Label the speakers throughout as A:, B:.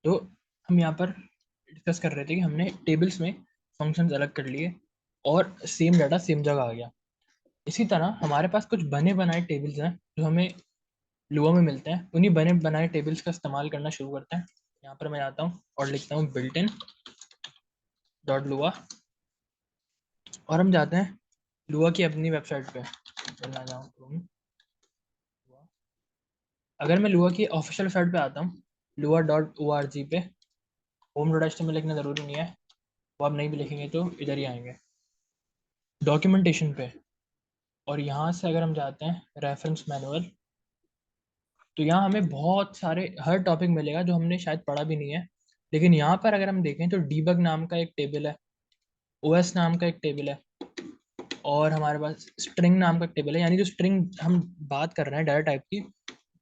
A: तो हम यहाँ पर डिस्कस कर रहे थे कि हमने टेबल्स में फंक्शंस अलग कर लिए और सेम डाटा सेम जगह आ गया। इसी तरह हमारे पास कुछ बने बनाए टेबल्स हैं जो हमें लुआ में मिलते हैं। उन्हीं बने बनाए टेबल्स का इस्तेमाल करना शुरू करते हैं। यहाँ पर मैं आता हूँ और लिखता हूँ बिल्ट इन डॉट लुआ और हम जाते हैं लुआ की अपनी वेबसाइट पे। चलना जाऊँ Chrome। अगर मैं लुआ की ऑफिशियल वेबसाइट पे आता हूँ lua.org पे, होम डॉट एच में लिखना ज़रूरी नहीं है, वो आप नहीं भी लिखेंगे तो इधर ही आएंगे डॉक्यूमेंटेशन पे। और यहाँ से अगर हम जाते हैं रेफरेंस मैनुअल, तो यहाँ हमें बहुत सारे हर टॉपिक मिलेगा जो हमने शायद पढ़ा भी नहीं है। लेकिन यहाँ पर अगर हम देखें तो डीबग नाम का एक टेबल है, ओएस नाम का एक टेबल है, और हमारे पास स्ट्रिंग नाम का एक टेबल है। यानी जो स्ट्रिंग हम बात कर रहे हैं डाटा टाइप की,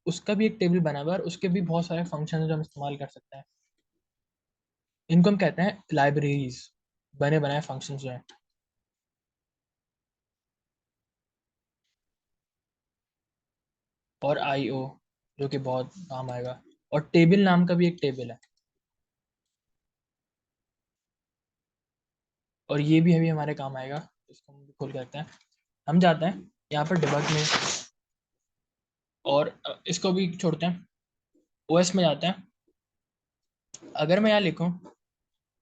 A: उसका भी एक टेबल बना हुआ है और उसके भी बहुत सारे फंक्शन है जो हम इस्तेमाल कर सकते हैं। इनको हम कहते हैं लाइब्रेरीज, बने बनाए फंक्शन जो हैं। और आईओ, जो कि बहुत काम आएगा। और टेबल नाम का भी एक टेबल है, और ये भी अभी हमारे काम आएगा। इसको हम भी खोल करते हैं। हम जाते हैं यहाँ पर डिबग में, और इसको भी छोड़ते हैं, ओएस में जाते हैं। अगर मैं यहाँ लिखूँ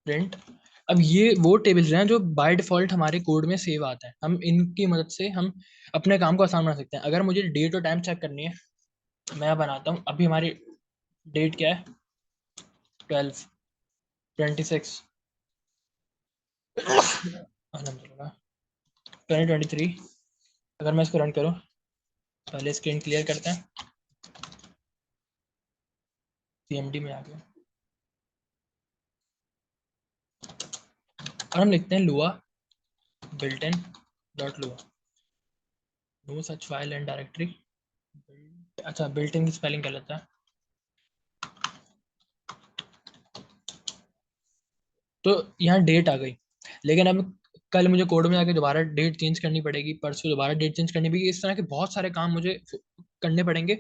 A: प्रिंट, अब ये वो टेबल्स हैं जो बाय डिफॉल्ट हमारे कोड में सेव आते हैं। हम इनकी मदद से हम अपने काम को आसान बना सकते हैं। अगर मुझे डेट और टाइम चेक करनी है, मैं बनाता हूँ। अभी हमारी डेट क्या है? 12/26 अलहमदिल्ला 2023। अगर मैं इसको रन करूँ, पहले स्क्रीन क्लियर करते हैं। सीएमडी में आ गया और हम लिखते हैं Lua built in dot Lua, no such file and directory. अच्छा, बिल्ट इन की स्पेलिंग कर लेता है। तो यहाँ डेट आ गई, लेकिन अब कल मुझे कोड में आके दोबारा डेट चेंज करनी पड़ेगी, परसों दोबारा डेट चेंज करनी पड़ेगी। इस तरह के बहुत सारे काम मुझे करने पड़ेंगे।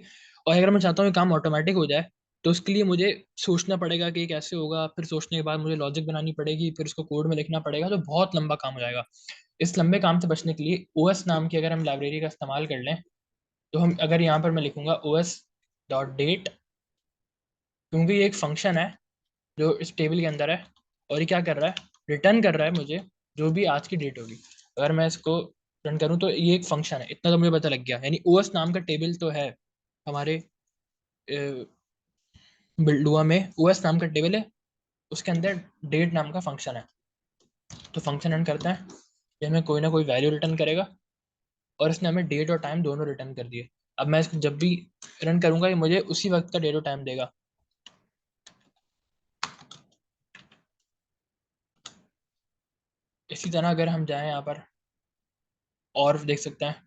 A: और अगर मैं चाहता हूँ ये काम ऑटोमेटिक हो जाए, तो उसके लिए मुझे सोचना पड़ेगा कि ये कैसे होगा। फिर सोचने के बाद मुझे लॉजिक बनानी पड़ेगी, फिर उसको कोड में लिखना पड़ेगा, तो बहुत लंबा काम हो जाएगा। इस लंबे काम से बचने के लिए ओएस नाम की अगर हम लाइब्रेरी का इस्तेमाल कर लें, तो हम अगर यहाँ पर मैं लिखूंगा ओएस डॉट डेट, क्योंकि ये एक फंक्शन है जो इस टेबल के अंदर है, और ये क्या कर रहा है, रिटर्न कर रहा है मुझे जो भी आज की डेट होगी। अगर मैं इसको रन करूँ तो ये एक फंक्शन है, इतना तो मुझे पता लग गया। यानी ओएस नाम का टेबल तो है हमारे बिल्डुआ में, ओएस नाम का टेबल है, उसके अंदर डेट नाम का फंक्शन है। तो फंक्शन रन करता है, ये हमें कोई ना कोई वैल्यू रिटर्न करेगा, और इसने हमें डेट और टाइम दोनों रिटर्न कर दिए। अब मैं इसको जब भी रन करूंगा, ये मुझे उसी वक्त का डेट और टाइम देगा। इसी तरह अगर हम जाएं यहाँ पर और देख सकते हैं,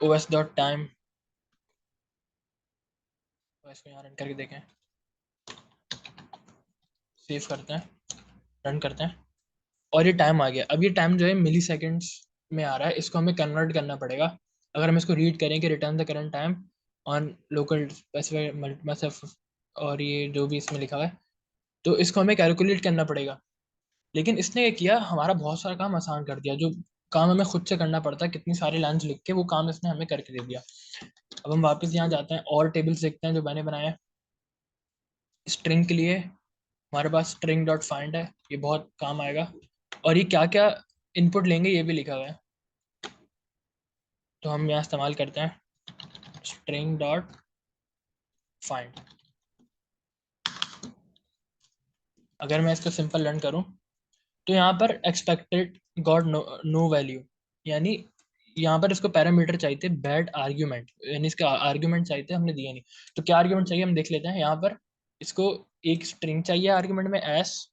A: ओएस डॉट टाइम, इसको यहाँ रन करके देखें, सेव करते हैं, रन करते हैं, और ये टाइम आ गया। अब ये टाइम जो है मिली सेकेंड्स में आ रहा है, इसको हमें कन्वर्ट करना पड़ेगा। अगर हम इसको रीड करें कि return the current time on local specified, और ये जो भी इसमें लिखा हुआ है, तो इसको हमें कैलकुलेट करना पड़ेगा। लेकिन इसने ये किया, हमारा बहुत सारा काम आसान कर दिया। जो काम हमें खुद से करना पड़ता है कितनी सारी लाइन्स लिख के, वो काम इसने हमें करके दे दिया। अब हम वापस यहाँ जाते हैं और टेबल्स देखते हैं जो मैंने बनाए हैं। स्ट्रिंग के लिए हमारे पास स्ट्रिंग डॉट फाइंड है, ये बहुत काम आएगा। और ये क्या क्या इनपुट लेंगे ये भी लिखा हुआ है, तो हम यहाँ इस्तेमाल करते हैं स्ट्रिंग डॉट फाइंड। अगर मैं इसको सिंपल रन करूँ, तो यहाँ पर एक्सपेक्टेड गॉट नो वैल्यू, यानी यहाँ पर इसको पैरामीटर चाहिए थे बैड आर्ग्यूमेंट, यानी इसका आर्ग्यूमेंट चाहिए थे, हमने दिया नहीं। तो क्या आर्ग्यूमेंट चाहिए हम देख लेते हैं। यहाँ पर इसको एक स्ट्रिंग चाहिए आर्ग्यूमेंट में एस,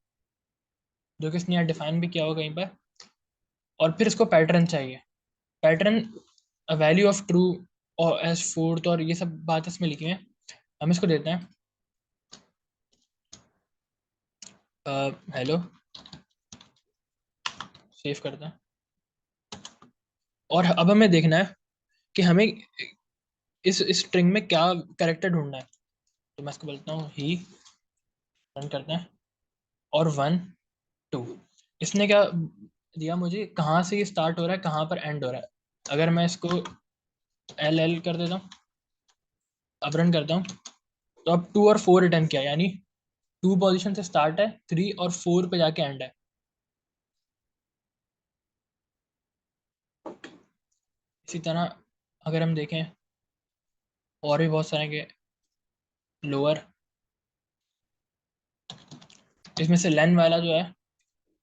A: जो कि इसने यहाँ डिफाइन भी किया होगा कहीं पर। और फिर इसको पैटर्न चाहिए, पैटर्न वैल्यू ऑफ ट्रू और एज फोर्थ, और ये सब बात इसमें लिखी है। हम इसको देते हैं हेलो, सेव करते हैं। और अब हमें देखना है कि हमें इस स्ट्रिंग में क्या कैरेक्टर ढूंढना है। तो मैं इसको बोलता हूँ ही, रन करते हैं, और 1 2। इसने क्या दिया मुझे, कहाँ से ये स्टार्ट हो रहा है, कहाँ पर एंड हो रहा है। अगर मैं इसको एल एल कर देता हूँ, अब रन करता हूँ, तो अब 2 और 4 रिटर्न किया, यानी 2 पोजीशन से स्टार्ट है, 3 और 4 पे जाके एंड है। इसी तरह अगर हम देखें और भी बहुत सारे के लोअर, इसमें से लेन वाला जो है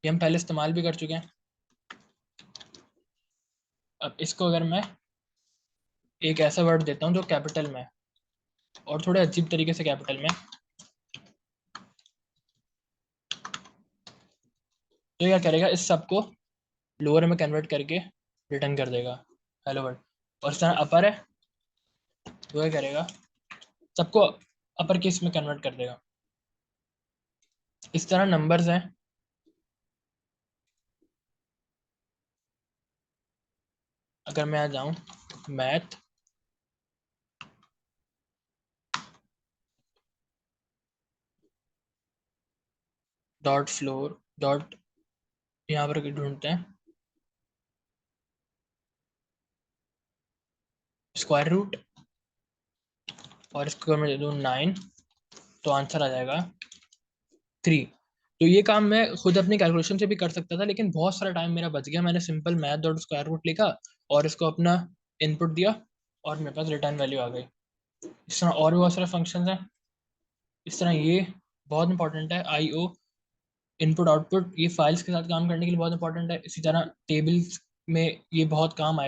A: ये हम पहले इस्तेमाल भी कर चुके हैं। अब इसको अगर मैं एक ऐसा वर्ड देता हूँ जो कैपिटल में है और थोड़े अजीब तरीके से कैपिटल में, तो क्या करेगा, इस सब को लोअर में कन्वर्ट करके रिटर्न कर देगा हेलो वर्ड। और इस तरह अपर है, तो क्या करेगा, सबको अपर केस में कन्वर्ट कर देगा। इस तरह नंबर्स हैं, अगर मैं आ जाऊं मैथ डॉट फ्लोर डॉट, यहाँ पर ढूंढते हैं स्क्वायर रूट, और इसको मैं दे दूँ 9, तो आंसर आ जाएगा 3। तो ये काम मैं खुद अपनी कैलकुलेशन से भी कर सकता था, लेकिन बहुत सारा टाइम मेरा बच गया। मैंने simple math dot square root लिखा और इसको अपना इनपुट दिया और मेरे पास रिटर्न वैल्यू आ गई। इस तरह और भी बहुत सारे फंक्शंस हैं। इस तरह ये बहुत इंपॉर्टेंट है, आई ओ इनपुट आउटपुट, ये फाइल्स के साथ काम करने के लिए बहुत इंपॉर्टेंट है। इसी तरह टेबल्स में ये बहुत काम आएगा।